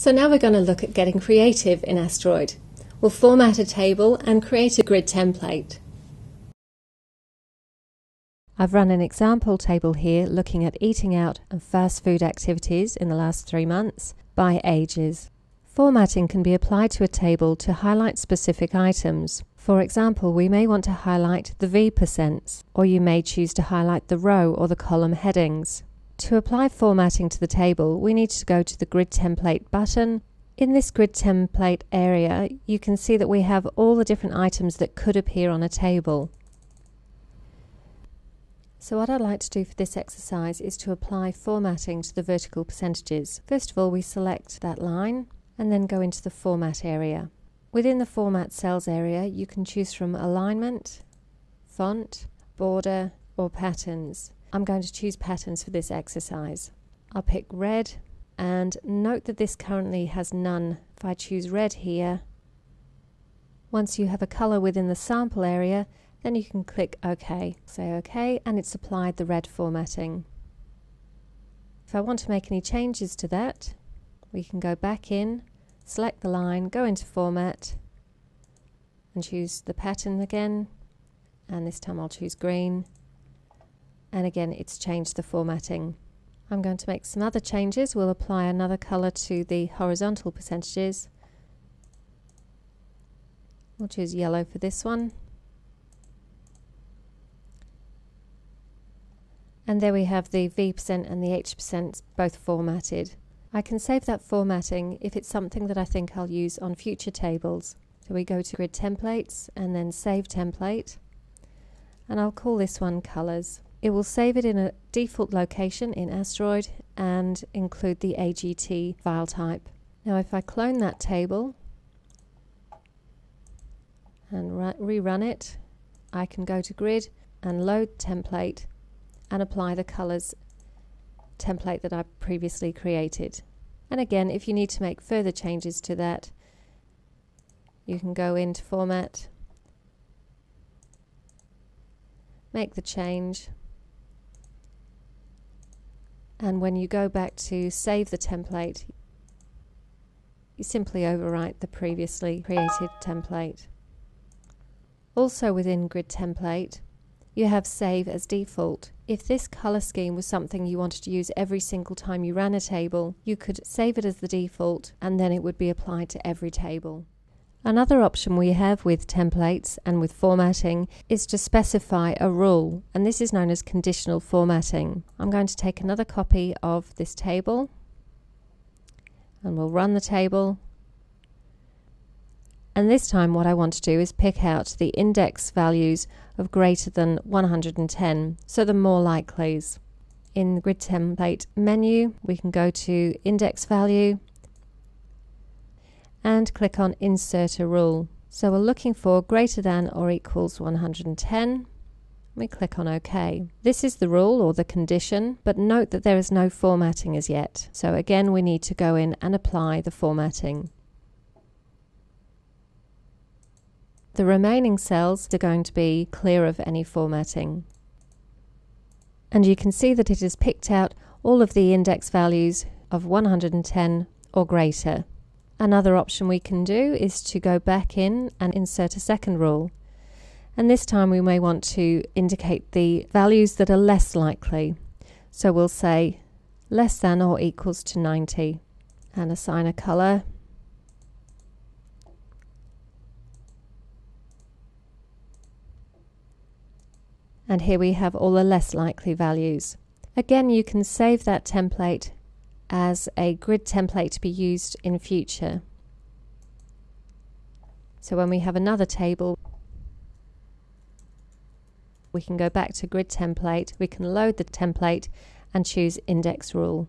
So now we're going to look at getting creative in Asteroid. We'll format a table and create a grid template. I've run an example table here looking at eating out and fast food activities in the last 3 months by ages. Formatting can be applied to a table to highlight specific items. For example, we may want to highlight the V%, or you may choose to highlight the row or the column headings. To apply formatting to the table, we need to go to the Grid Template button. In this Grid Template area, you can see that we have all the different items that could appear on a table. So what I'd like to do for this exercise is to apply formatting to the vertical percentages. First of all, we select that line and then go into the Format area. Within the Format Cells area, you can choose from Alignment, Font, Border, or Patterns. I'm going to choose Patterns for this exercise. I'll pick Red, and note that this currently has none. If I choose Red here, once you have a color within the sample area, then you can click OK. Say OK, and it's applied the red formatting. If I want to make any changes to that, we can go back in, select the line, go into Format, and choose the pattern again, and this time I'll choose green, and again it's changed the formatting. I'm going to make some other changes. We'll apply another color to the horizontal percentages. We'll choose yellow for this one. And there we have the V% and the H% both formatted. I can save that formatting if it's something that I think I'll use on future tables. So we go to Grid Templates and then Save Template, and I'll call this one Colors. It will save it in a default location in Asteroid and include the AGT file type. Now if I clone that table and rerun it, I can go to Grid and Load Template and apply the colors template that I previously created. And again, if you need to make further changes to that, you can go into Format, make the change, and when you go back to save the template, you simply overwrite the previously created template. Also within Grid Template, you have Save as Default. If this color scheme was something you wanted to use every single time you ran a table, you could save it as the default and then it would be applied to every table. Another option we have with templates and with formatting is to specify a rule, and this is known as conditional formatting. I'm going to take another copy of this table and we'll run the table. And this time what I want to do is pick out the index values of greater than 110, so the more likelies. In the Grid Template menu, we can go to Index Value and click on Insert a Rule. So we're looking for greater than or equals 110. We click on OK. This is the rule or the condition, but note that there is no formatting as yet. So again, we need to go in and apply the formatting. The remaining cells are going to be clear of any formatting. And you can see that it has picked out all of the index values of 110 or greater. Another option we can do is to go back in and insert a second rule. And this time we may want to indicate the values that are less likely. So we'll say less than or equals to 90 and assign a color. And here we have all the less likely values. Again, you can save that template as a grid template to be used in future. So when we have another table, we can go back to Grid Template, we can load the template and choose Index Rule.